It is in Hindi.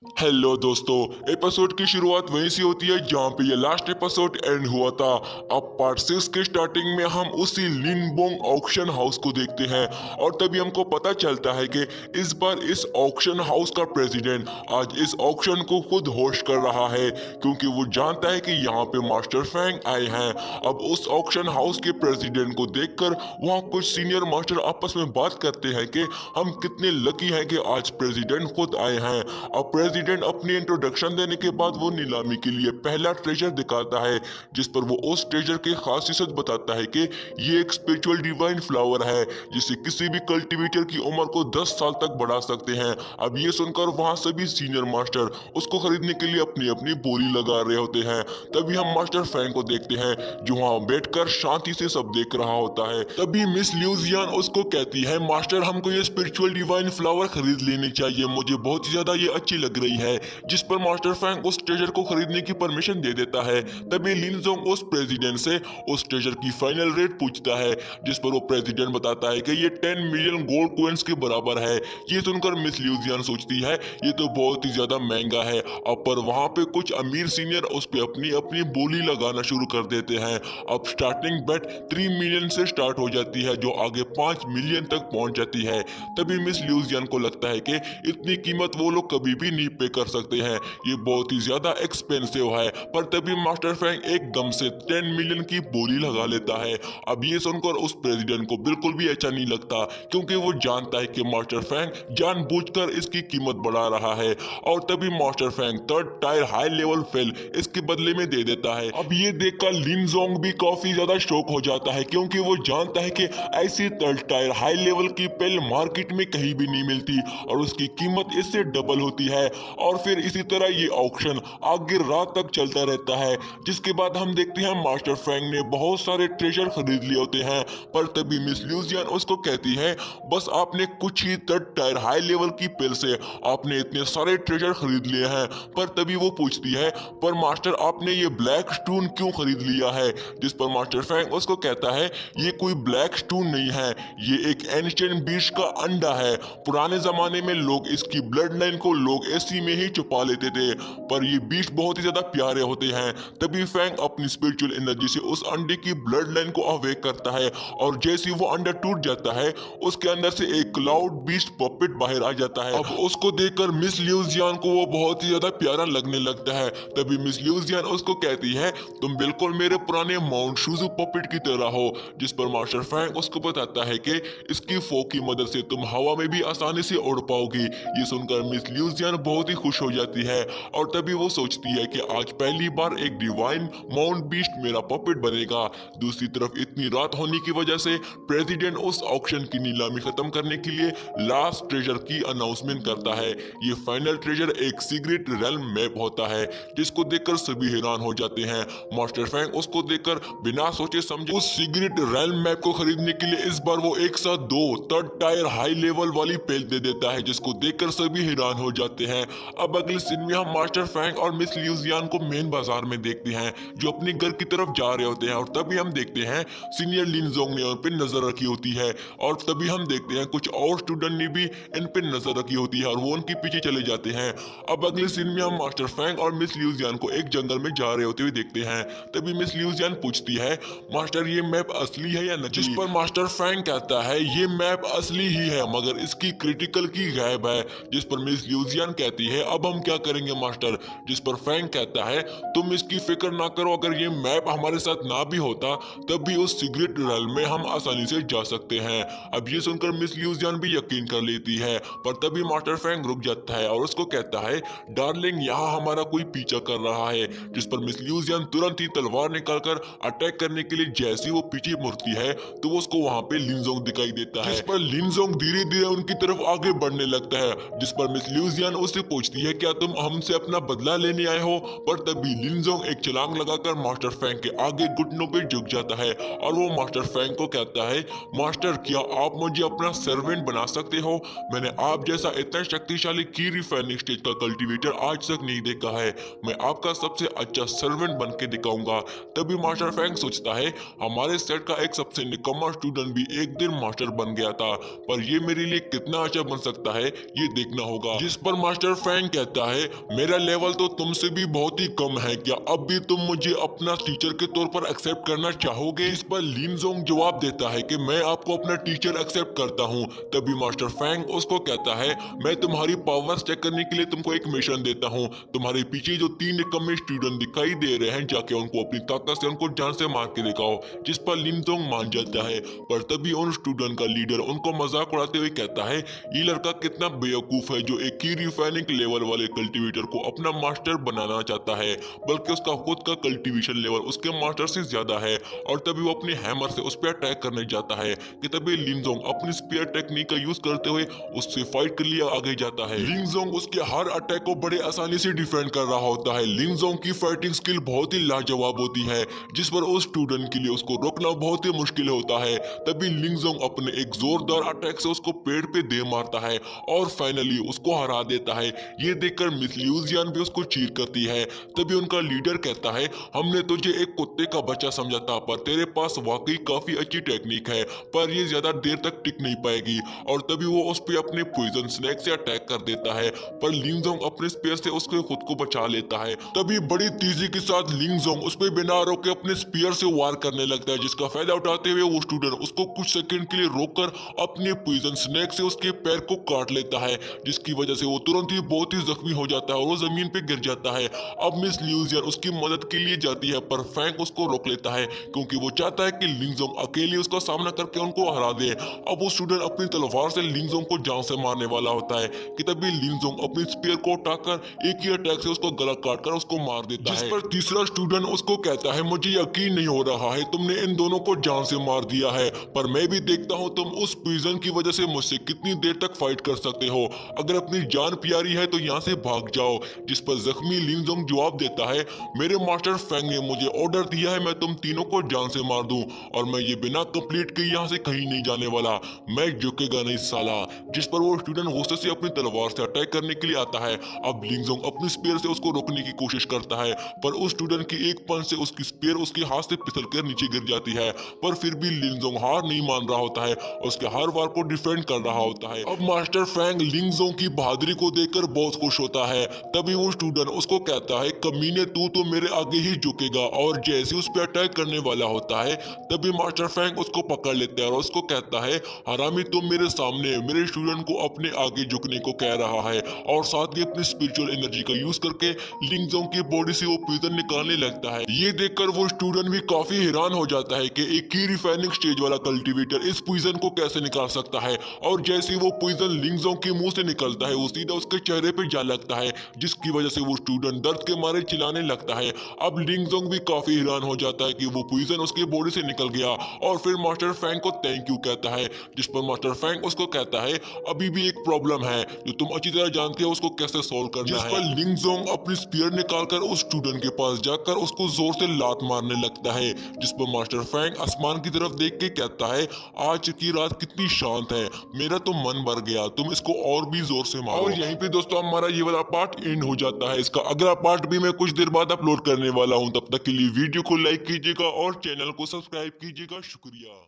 हेलो दोस्तों। एपिसोड की शुरुआत वहीं से होती है जहाँ पे ये लास्ट एपिसोड एंड हुआ था। अब पार्ट 6 के स्टार्टिंग में हम उसी लिनबोंग ऑक्शन हाउस को देखते हैं और तभी हमको पता चलता है कि इस बार इस ऑक्शन हाउस का प्रेसिडेंट आज इस ऑक्शन को खुद होस्ट कर रहा है, क्योंकि वो जानता है कि यहाँ पे मास्टर फैंग आए हैं। अब उस ऑक्शन हाउस के प्रेसिडेंट को देखकर वहाँ कुछ सीनियर मास्टर आपस में बात करते हैं कि हम कितने लकी हैं कि आज प्रेसिडेंट खुद आए हैं। अब प्रेसिडेंट अपनी इंट्रोडक्शन देने के बाद वो नीलामी के लिए पहला ट्रेजर दिखाता है, जिस पर वो उस ट्रेजर की खासियत बताता है कि ये एक स्पिरिचुअल डिवाइन फ्लावर है जिसे किसी भी कल्टीवेटर की उम्र को 10 साल तक बढ़ा सकते हैं। अब ये सुनकर वहाँ सभी सीनियर मास्टर उसको खरीदने के लिए अपनी अपनी बोली लगा रहे होते हैं। तभी हम मास्टर फैंग को देखते हैं जो वहाँ बैठकर शांति से सब देख रहा होता है। तभी मिस ल्यूजियन उसको कहती है, मास्टर हमको ये स्पिरिचुअल डिवाइन फ्लावर खरीद लेनी चाहिए, मुझे बहुत ज्यादा ये अच्छी लग रही है। जिस पर मास्टर फैंग उस ट्रेजर को खरीदने की परमिशन दे देता है। तभी लिनजोंग उस प्रेसिडेंट से उस ट्रेजर की फाइनल रेट पूछता है, जिस पर वो प्रेसिडेंट बताता है कि ये 10 मिलियन गोल्ड कॉइंस के बराबर है। ये सुनकर मिस ल्यूजियन सोचती है ये तो बहुत ही ज्यादा महंगा है। अब पर वहाँ पे कुछ अमीर सीनियर उस पे अपनी अपनी बोली लगाना शुरू कर देते हैं। अब स्टार्टिंग बेट 3 मिलियन से स्टार्ट हो जाती है जो आगे 5 मिलियन तक पहुंच जाती है। तभी मिस ल्यूजियन को लगता है कि इतनी कीमत वो लोग कभी भी नहीं पे कर सकते हैं, ये बहुत ही ज्यादा एक्सपेंसिव है। पर तभी मास्टर फैंग एकदम से 10 मिलियन की बोली लगा लेता है। अब ये सुनकर उस प्रेसिडेंट को बिल्कुल भी अच्छा नहीं लगता, क्योंकि वो जानता है कि मास्टर फैंग जानबूझकर इसकी कीमत बढ़ा रहा है। और तभी master Fang third tier high level fail इसके बदले में दे देता है। अब ये देखकर लिनजोंग भी काफी ज्यादा शॉक हो जाता है, क्योंकि वो जानता है कि ऐसी थर्ड टायर हाई लेवल की पेल मार्केट में कहीं भी नहीं मिलती और उसकी कीमत इससे डबल होती है। और फिर इसी तरह ये ऑक्शन आगे रात तक चलता रहता है, जिसके बाद हम देखते हैं मास्टर फैंग ने बहुत सारे ट्रेजर खरीद लिए होते हैं। पर तभी मिस ल्यूजियन उसको कहती है, बस आपने कुछ ही थर्ड टायर हाई लेवल की पेल से आपने इतने सारे ट्रेजर खरीद लिए हैं। पर तभी वो पूछती है, पर मास्टर आपने ये ब्लैक स्टोन क्यों खरीद लिया है? जिस पर मास्टर फैंग उसको कहता है, ये कोई ब्लैक स्टोन नहीं है, ये एक एंशिएंट बीस्ट का अंडा है। पुराने जमाने में लोग इसकी ब्लड लाइन को लोग ऐसी में ही छुपा लेते थे, पर ये बीस्ट बहुत ही ज्यादा प्यारे होते हैं। तभी फैंग अपनी स्पिरिचुअल एनर्जी से उस अंडे की ब्लड लाइन को अवेक करता है और जैसे वो अंडा टूट जाता है उसके अंदर से एक क्लाउड बीस्ट पपेट बाहर आ जाता है। अब उसको देखकर मिस ल्यूजियन को वो बहुत ही ज्यादा प्यारा लगने लगता है। तभी मिस ल्यूजियन उसको कहती है, तुम बिल्कुल मेरे पुराने माउंट शुजू पपेट की तरह हो। जिस पर मास्टर फैंग उसको बताता है कि इसकी फोक की मदद से तुम हवा में भी आसानी से उड़ पाओगी। ये सुनकर मिस ल्यूजियन बहुत ही खुश हो जाती है और तभी वो सोचती है कि आज पहली बार एक डिवाइन माउंट बीस्ट मेरा पपेट बनेगा। दूसरी तरफ इतनी रात होने की वजह से प्रेसिडेंट उस ऑक्शन की नीलामी खत्म करने के लिए लास्ट ट्रेजर की अनाउंसमेंट करता है। ये फाइनल ट्रेजर एक सीक्रेट रेल्म मैप होता है, जिसको देखकर सभी हैरान हो जाते हैं। मास्टर फैंग उसको देखकर बिना सोचे समझे उस सीक्रेट रेल्म मैप को खरीदने के लिए इस बार वो एक साथ 2 थर्ड टायर हाई लेवल वाली पेल दे देता है, जिसको देखकर सभी हैरान हो जाते हैं। अब अगले सीन में हम मास्टर फैंग और मिस ल्यूजियन को मेन बाजार में देखते हैं, जो अपने घर की तरफ जा रहे होते हैं। और तभी हम देखते हैं सीनियर लिनजोंग ने उन पर नजर रखी होती है और तभी हम देखते हैं कुछ और स्टूडेंट ने भी इन पर नजर रखी होती है और वो उनके पीछे चले जाते हैं। अब अगले सीन में हम मास्टर फैंग और मिस ल्यूजियन को एक जंगल में जा रहे होते हुए देखते हैं। तभी मिस ल्यूजियन पूछती है, मास्टर ये मैप असली है या नकली? जिस पर मास्टर फैंग कहता है, ये मैप असली ही है मगर इसकी क्रिटिकल की गायब है। जिस पर मिस ल्यूजियन कहती है, अब हम क्या करेंगे मास्टर? जिस पर फैंग कहता है, तुम इसकी फिक्र ना करो, अगर ये मैप हमारे साथ ना भी होता तब भी उस सीक्रेट रेल्म में हम आसानी से जा सकते हैं। अब ये सुनकर मिस ल्यूजियन भी यकीन कर लेती है, पर तभी मास्टर फैंग रुक जाता है और उसको कहता है, डार्लिंग यहाँ हमारा कोई पीछा कर रहा है। जिस पर मिस ल्यूजियन तुरंत ही तलवार निकालकर अटैक करने के लिए जैसी वो पीछे मुड़ती है तो उसको वहाँ पे लिनजोंग दिखाई देता है। जिस पर लिनजोंग धीरे धीरे उनकी तरफ आगे बढ़ने लगता है। जिस पर मिस ल्यूजियन उससे पूछती है, क्या तुम हमसे अपना बदला लेने आए हो? पर तभी लिनजोंग एक छलांग लगाकर मास्टर फैंग के आगे घुटनों पे झुक जाता है और वो मास्टर फैंग को कहता है, मास्टर क्या आप मुझे अपना सर्वेंट बना सकते हो? मैंने आप जैसा इतना शक्तिशाली की रिफाइनिंग स्टेज का कल्टीवेटर आज तक नहीं देखा है। मैं आपका सबसे अच्छा सर्वेंट बन के दिखाऊंगा। तभी मास्टर फैंग सोचता है, हमारे सेट का एक सबसे निकम्मा स्टूडेंट भी एक दिन मास्टर बन गया था, पर ये मेरे लिए कितना अच्छा बन सकता है ये देखना होगा। जिस पर मास्टर मास्टर फैंग कहता है मेरा लेवल तो तुमसे भी बहुत ही कम है, क्या अब भी तुम मुझे अपना टीचर के तौर पर एक्सेप्ट करना चाहोगे? इस पर लिन जोंग जवाब देता है कि मैं आपको अपना टीचर एक्सेप्ट करता हूँ। तभी मास्टर फैंग उसको कहता है मैं तुम्हारी पावर्स चेक करने के लिए तुमको एक मिशन देता हूँ। तुम्हारे पीछे जो 3 निकम्मे स्टूडेंट दिखाई दे रहे हैं, जाके उनको अपनी ताकत से उनको जान से मार के दिखाओ। जिस पर लिन जोंग मान जाता है, पर तभी उन स्टूडेंट का लीडर उनको मजाक उड़ाते हुए कहता है ये लड़का कितना बेवकूफ है जो एक ही रिफाइनिंग लेवल वाले कल्टीवेटर को अपना मास्टर बनाना चाहता है, बल्कि उसका खुद का कल्टीवेशन लेवल उसके मास्टर से ज्यादा है। और तभी वो अपने हैमर से उस पर अटैक करने जाता है कि तभी लिन जोंग अपनी स्पीयर टेक्निक का यूज करते हुए उससे फाइट के लिए आगे जाता है। लिन जोंग उसके हर अटैक को बड़े आसानी से डिफेंड कर रहा होता है। लिन जोंग की फाइटिंग स्किल बहुत ही लाजवाब होती है, जिस पर उस स्टूडेंट के लिए उसको रोकना बहुत ही मुश्किल होता है। तभी लिन जोंग अपने एक जोरदार अटैक से उसको पेड़ पे दे मारता है और फाइनली उसको हरा देता है। ये देखकर मिस ल्यूजियन भी उसको चीर करती है। तभी उनका लीडर कहता है हमने तुझे एक कुत्ते का बच्चा समझा था, पर तेरे पास वाकई काफी अच्छी टेक्निक है, पर ये ज्यादा देर तक टिक नहीं पाएगी। और तभी वो उस पे अपने पॉइजन स्नेक से अटैक कर देता है, पर लिन जोंग अपने स्पेयर से उसके खुद को बचा लेता है। तभी बड़ी तेजी के साथ लिन जोंग उस पे बिना रोके अपने स्पीयर से वार करने लगता है, जिसका फायदा उठाते हुए वो स्टूडेंट उसको कुछ सेकंड के लिए रोककर अपने पॉइजन स्नेक से उसके पैर को काट लेता है, जिसकी वजह से वो तुरंत ही बहुत ही जख्मी हो जाता है और वो जमीन पे गिर जाता है। अब मिस ल्यूजियन उसकी मदद के लिए जाती है, पर फैंग उसको रोक लेता है क्योंकि वो चाहता है कि लिन जोंग अकेले उसका सामना करके उनको हरा दे। अब वो स्टूडेंट अपनी तलवार से लिन जोंग को जान से मारने वाला होता है कि तभी लिन जोंग अपनी स्पीयर को उठाकर एक ही अटैक से उसको गला काट कर उसको मार देता है। जिस पर तीसरा स्टूडेंट उसको कहता है मुझे यकीन नहीं हो रहा है तुमने इन दोनों को जान से मार दिया है, पर मैं भी देखता हूँ तुम उस पॉइजन की वजह से मुझसे कितनी देर तक फाइट कर सकते हो। अगर अपनी जान प्यारी है तो यहाँ से भाग जाओ। जिस पर जख्मी लिन जोंग जवाब देता है मेरे मास्टर फैंग ने मुझे ऑर्डर दिया है मैं तुम तीनों को जान से मार दूं, और मैं ये बिना कंप्लीट के यहाँ से कहीं नहीं जाने वाला, मैं झुकेगा नहीं साला। जिस पर वो स्टूडेंट गुस्से से अपनी तलवार से अटैक करने के लिए आता है। अब लिन जोंग अपनी स्पीयर से उसको रोकने की कोशिश करता है, पर उस स्टूडेंट की एक पंच से उसकी स्पीयर उसके हाथ से फिसल कर नीचे गिर जाती है। पर फिर भी लिन जोंग हार नहीं मान रहा होता है, उसके हर वार को डिफेंड कर रहा होता है। अब मास्टर फैंग लिन जोंग की बहादुरी को देखकर बहुत खुश होता है। तभी वो स्टूडेंट उसको कहता है कमीने तू तो मेरे आगे ही झुकेगा, और जैसे उस पर अटैक करने वाला होता है तभी मास्टर फैंग उसको पकड़ लेता है और उसको कहता है हरामी तुम मेरे सामने मेरे स्टूडेंट को अपने आगे झुकने को कह रहा है, और साथ ही अपनी स्पिरिचुअल एनर्जी का यूज करके लिन जोंग की बॉडी से वो पॉइजन निकालने लगता है। ये देखकर वो स्टूडेंट भी काफी हैरान हो जाता है कि एक ही रिफाइनिंग स्टेज वाला कल्टीवेटर इस पॉइजन को कैसे निकाल सकता है। और जैसे वो पॉइजन लिन जोंग के मुंह से निकलता है वो सीधा उसके चेहरे पे जा लगता है, जिसकी वजह से वो स्टूडेंट दर्द के मारे चिल्लाने लगता है। अब लिन जोंग भी काफी हैरान हो जाता है कि वो पॉइजन उसके बॉडी से निकल गया, और फिर मास्टर फैंग को थैंक यू कहता है। जिस पर मास्टर फैंग उसको कहता है अभी भी एक प्रॉब्लम है जो तुम अच्छी तरह जानते हो उसको कैसे सोल्व करना है। जिस पर लिन जोंग अपनी स्पीयर निकालकर उस स्टूडेंट के पास जाकर उसको जोर से लात मारने लगता है। जिस पर मास्टर फैंग आसमान की तरफ देख के कहता है आज की रात कितनी शांत है, मेरा तो मन भर गया, तुम इसको और भी जोर से मारो। और यहीं पे दोस्तों हमारा ये वाला पार्ट एंड हो जाता है। इसका अगला पार्ट भी मैं कुछ देर बाद अपलोड करने वाला हूँ। तब तक के लिए वीडियो को लाइक कीजिएगा और चैनल को सब्सक्राइब कीजिएगा। शुक्रिया।